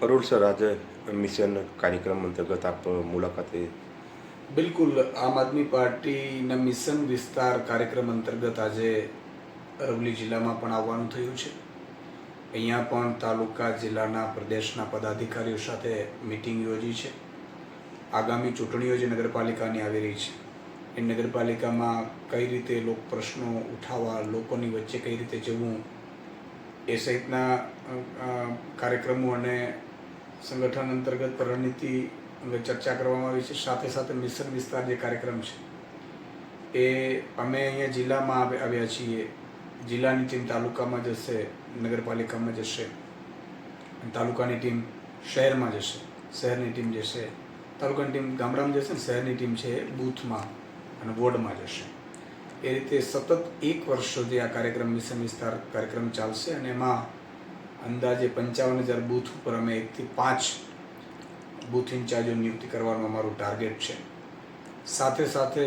Arun sir, આજે mission કાર્યક્રમ અંતર્ગત આપ મુલાકાતે. બિલકુલ, આમ આદમી પાર્ટીના મિશન વિસ્તાર કાર્યક્રમ અંતર્ગત આજે અરવલ્લી જિલ્લામાં પણ આવવાનું થયું છે. અહીંયા પણ તાલુકા જિલ્લાના પ્રદેશના પદાધિકારીઓ સાથે મિટિંગ યોજી છે. આગામી ચૂંટણીઓ જે નગરપાલિકાની આવી રહી છે એ નગરપાલિકામાં કઈ રીતે લોક પ્રશ્નો ઉઠાવવા, લોકોની વચ્ચે કઈ રીતે જવું, એ સહિતના કાર્યક્રમો અને સંગઠન અંતર્ગત રણનીતિ અંગે ચર્ચા કરવામાં આવી છે. સાથે સાથે મિશન વિસ્તાર જે કાર્યક્રમ છે એ અમે અહીંયા જિલ્લામાં આવ્યા છીએ. જિલ્લાની ટીમ તાલુકામાં જશે, નગરપાલિકામાં જશે, તાલુકાની ટીમ શહેરમાં જશે, શહેરની ટીમ જશે, તાલુકાની ટીમ ગામડામાં જશે, ને શહેરની ટીમ છે બૂથમાં અને વોર્ડમાં જશે. એ રીતે સતત 1 વર્ષ સુધી આ કાર્યક્રમ મિશન વિસ્તાર કાર્યક્રમ ચાલશે અને એમાં અંદાજે 55,000 બૂથ ઉપર અમે 1 થી 5 બૂથ ઇન્ચાર્જો નિયુક્તિ કરવાનું અમારું ટાર્ગેટ છે. સાથે સાથે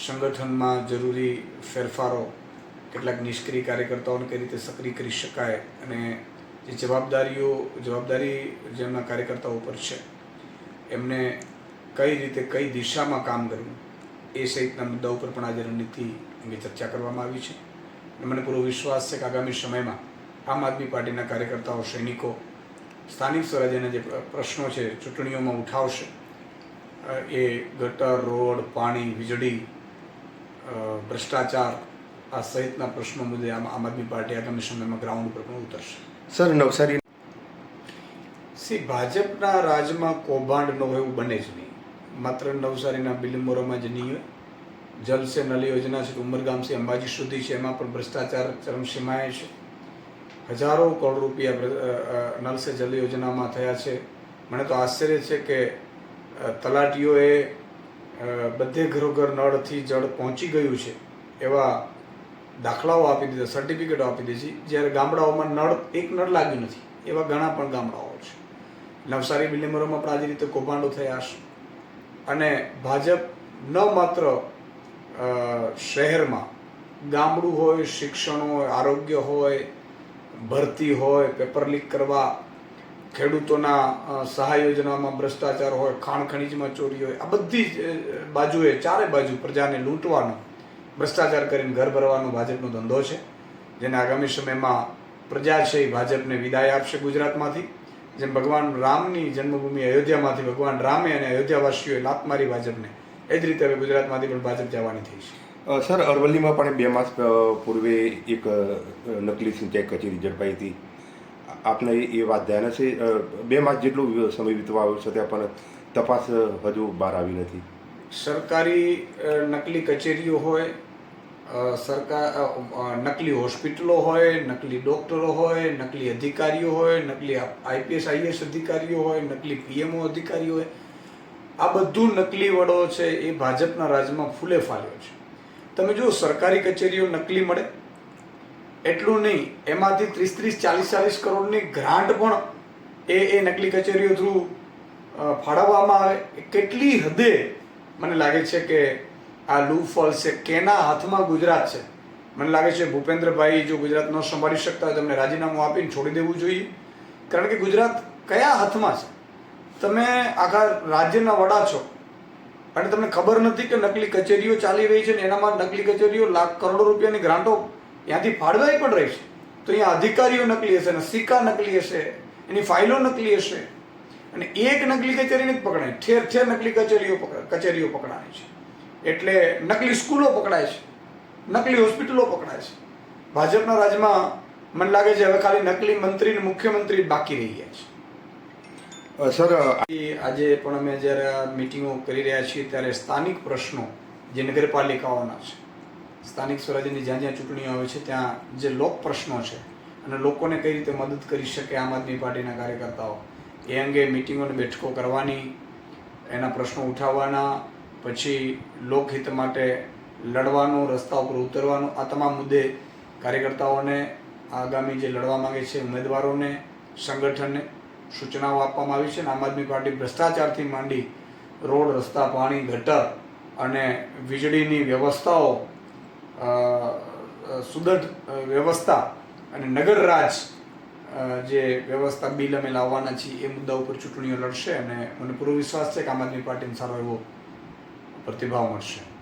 સંગઠનમાં જરૂરી ફેરફારો, કેટલાક નિષ્ક્રિય કાર્યકર્તાઓને કઈ રીતે સક્રિય કરી શકાય અને જે જવાબદારી જેમના કાર્યકર્તાઓ ઉપર છે એમને કઈ રીતે કઈ દિશામાં કામ કરવું, એ સહિતના મુદ્દા ઉપર પણ આજે રણનીતિ અંગે ચર્ચા કરવામાં આવી છે. અને મને પૂરો વિશ્વાસ છે કે આગામી સમયમાં આમ આદમી પાર્ટીના કાર્યકર્તાઓ, સૈનિકો સ્થાનિક સ્વરાજ્યના જે પ્રશ્નો છે ચૂંટણીઓમાં ઉઠાવશે, એ ગટર, રોડ, પાણી, વીજળી, ભ્રષ્ટાચાર, આ સહિતના પ્રશ્નો મુદ્દે આમ આદમી પાર્ટી આગામી સમયમાં ગ્રાઉન્ડ ઉપર પણ ઉતરશે. સર, નવસારી ભાજપના રાજમાં કૌભાંડ ન હોય એવું બને જ નહીં. માત્ર નવસારીના બિલીમોરામાં જ નહીં હોય, જલ સે નલ યોજના છે, ઉમરગામથી અંબાજી સુધી છે, એમાં પણ ભ્રષ્ટાચાર ચરમસીમાએ છે. હજારો કરોડ રૂપિયા નલ સે જલ યોજનામાં થયા છે. મને તો આશ્ચર્ય છે કે તલાટીઓએ બધે ઘરોઘર નળથી જળ પહોંચી ગયું છે એવા દાખલાઓ આપી દીધા, સર્ટિફિકેટો આપી દીધી, જ્યારે ગામડાઓમાં એક નળ લાગ્યું નથી એવા ઘણા પણ ગામડાઓ છે. નવસારી બિલીમોરામાં પણ આવી રીતે કૌભાંડો થયા છે. અને ભાજપ ન માત્ર શહેરમાં, ગામડું હોય, શિક્ષણ હોય, આરોગ્ય હોય, ભરતી હોય, પેપર લીક કરવા, ખેડૂતોના સહાય યોજનામાં ભ્રષ્ટાચાર હોય, ખાણ ખનીજમાં ચોરી હોય, આ બધી બાજુએ, ચારે બાજુ પ્રજાને લૂંટવાનો, ભ્રષ્ટાચાર કરીને ઘર ભરવાનો ભાજપનો ધંધો છે. જેને આગામી સમયમાં પ્રજા છે એ ભાજપને વિદાય આપશે ગુજરાતમાંથી. જેમ ભગવાન રામની જન્મભૂમિ અયોધ્યામાંથી ભગવાન રામે અને અયોધ્યાવાસીઓએ લાત મારી ભાજપને, એ જ રીતે હવે ગુજરાતમાંથી પણ ભાજપ જવાની થઈ છે. સર, અરવલ્લીમાં પણ 2 માસ પૂર્વે એક નકલી સિંચાઈ કચેરી ઝડપાઈ હતી. આપને એ વાત ધ્યાન હશે? 2 માસ જેટલો સમય વીતવા આવ્યો છતાં પણ તપાસ હજુ બહાર આવી નથી. સરકારી નકલી કચેરીઓ હોય, નકલી હોસ્પિટલો હોય, નકલી ડૉક્ટરો હોય, નકલી અધિકારીઓ હોય, નકલી IPS IAS અધિકારીઓ હોય, નકલી PMO અધિકારીઓ હોય, આ બધું નકલી વડો છે એ ભાજપના રાજમાં ફૂલે ફાલ્યો છે. તમે જુઓ, સરકારી કચેરીઓ નકલી મળે એટલું નહીં, એમાંથી 30-40 કરોડની ગ્રાન્ટ પણ એ નકલી કચેરીઓ થ્રુ ફાળવવામાં આવે. કેટલી હદે મને લાગે છે કે આ લૂફોલ છે. કેના હાથમાં ગુજરાત છે? મને લાગે છે ભૂપેન્દ્રભાઈ જો ગુજરાત ન સંભાળી શકતા હોય તમને રાજીનામું આપીને છોડી દેવું જોઈએ. કારણ કે ગુજરાત કયા હાથમાં છે? તમે આખા રાજ્યના વડા છો અને તમને ખબર નથી કે નકલી કચેરીઓ ચાલી રહી છે ને એનામાં નકલી કચેરીઓ લાખ કરોડો રૂપિયાની ગ્રાન્ટો ત્યાંથી ફાળવાઈ પણ રહી છે. તો અહીંયા અધિકારીઓ નકલી હશે, ને સિક્કા નકલી હશે, એની ફાઇલો નકલી હશે, અને એક નકલી કચેરીને જ પકડાય, ઠેર ઠેર નકલી કચેરીઓ પકડાય છે. એટલે નકલી સ્કૂલો પકડાય છે, નકલી હોસ્પિટલો પકડાય છે. ભાજપના રાજમાં મને લાગે છે હવે ખાલી નકલી મંત્રી ને મુખ્યમંત્રી બાકી રહી ગયા છે. સર, આજે પણ અમે જ્યારે આ મિટિંગો કરી રહ્યા છીએ ત્યારે સ્થાનિક પ્રશ્નો જે નગરપાલિકાઓના છે, સ્થાનિક સ્વરાજ્યની જ્યાં જ્યાં ચૂંટણીઓ આવે છે ત્યાં જે લોક પ્રશ્નો છે અને લોકોને કઈ રીતે મદદ કરી શકે આમ આદમી પાર્ટીના કાર્યકર્તાઓ, એ અંગે મિટિંગો અને બેઠકો કરવાની, એના પ્રશ્નો ઉઠાવવાના, પછી લોકહિત માટે લડવાનું, રસ્તા ઉપર ઉતરવાનું, આ તમામ મુદ્દે કાર્યકર્તાઓને, આગામી જે લડવા માંગે છે ઉમેદવારોને, સંગઠનને સૂચનાઓ આપવામાં આવી છે. અને આમ આદમી પાર્ટી ભ્રષ્ટાચારથી માંડી રોડ, રસ્તા, પાણી, ગટર અને વીજળીની વ્યવસ્થાઓ, સુદૃઢ વ્યવસ્થા અને નગર રાજ જે વ્યવસ્થા બિલ અમે લાવવાના છીએ એ મુદ્દા ઉપર ચૂંટણીઓ લડશે અને મને પૂરો વિશ્વાસ છે કે આમ આદમી પાર્ટીને સારો એવો પ્રતિભાવ મળશે.